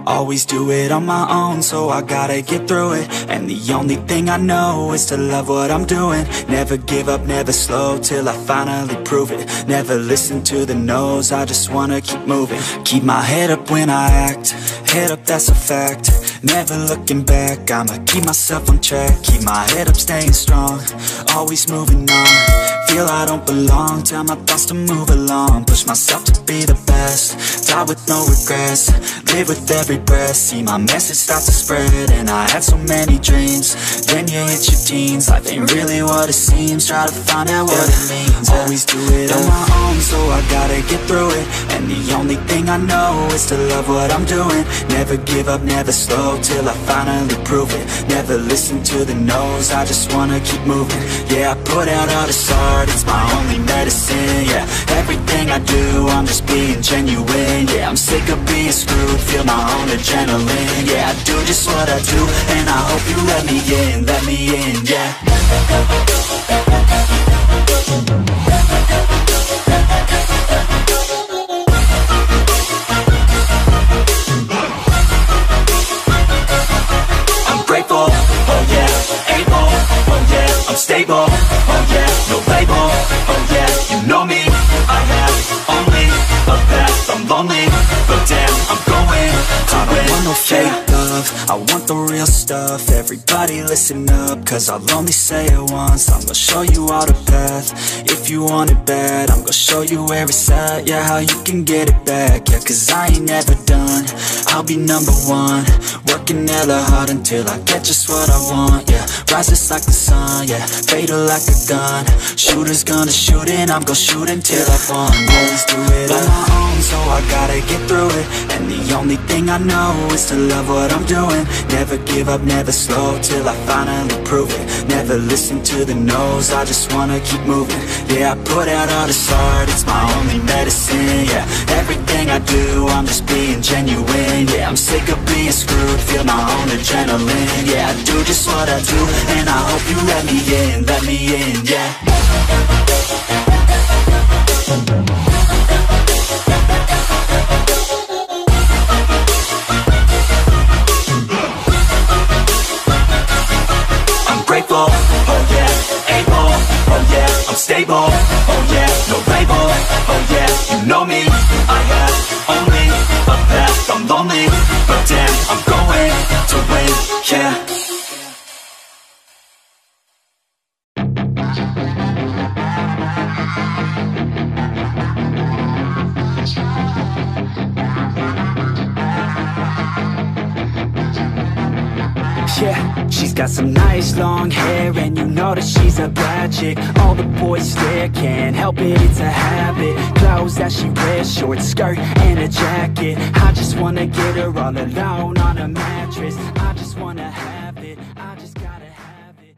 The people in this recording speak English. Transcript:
Always do it on my own, so I gotta get through it. And the only thing I know is to love what I'm doing. Never give up, never slow, till I finally prove it. Never listen to the no's, I just wanna keep moving. Keep my head up when I act, head up, that's a fact. Never looking back, I'ma keep myself on track. Keep my head up, staying strong, always moving on. Feel I don't belong, tell my thoughts to move along. Push myself to be the best, die with no regrets. Live with every breath, see my message start to spread. And I had so many dreams, then you hit your teens. Life ain't really what it seems, try to find out what it means. Always do it on my own, so I gotta get through it. And the only thing I know is to love what I'm doing. Never give up, never slow, till I finally prove it. Never listen to the no's, I just wanna keep moving. Yeah, I put out all this art, it's my only medicine. Yeah, everything I do, I'm just being genuine. Yeah, I'm sick of being screwed, feel my own adrenaline. Yeah, I do just what I do, and I hope you let me in, yeah. I'm grateful, oh yeah, able, oh yeah, I'm stable, oh yeah, no label, oh yeah, you know me, I have only a path, I'm lonely, but damn, I'm going to win. I don't want no fake love, I want the real stuff. Everybody listen up, cause I'll only say it once. I'm gonna show you all the path, if you want it bad. I'm gonna show you where it's at, yeah, how you can get it back. Yeah, cause I ain't never done, I'll be number one. Working hella hard until I get just what I want, yeah. Rises like the sun, yeah, fatal like a gun. Shooters gonna shoot and I'm gonna shoot until I won. Always do it on my own, so I gotta get through it. And the only thing I know is to love what I'm doing. Never give up, never slow, till I finally prove it. Never listen to the no's, I just wanna keep moving. Yeah, I put out all this art, it's my only medicine. Yeah, everything I do, I'm just being genuine. Yeah, I'm sick of being screwed, feel my own adrenaline. Yeah, I do just what I do, and I hope you let me in, yeah. I'm grateful, oh yeah, able, oh yeah, I'm stable, oh yeah, no label, oh yeah, you know me, I have only a path, I'm lonely, but damn, I'm going to win, yeah. Yeah, she's got some nice long hair, and you know that she's a bad chick. All the boys stare, can't help it, it's a habit. Clothes that she wears, short skirt and a jacket. I just wanna get her all alone on a mattress. I just wanna have it, I just gotta have it.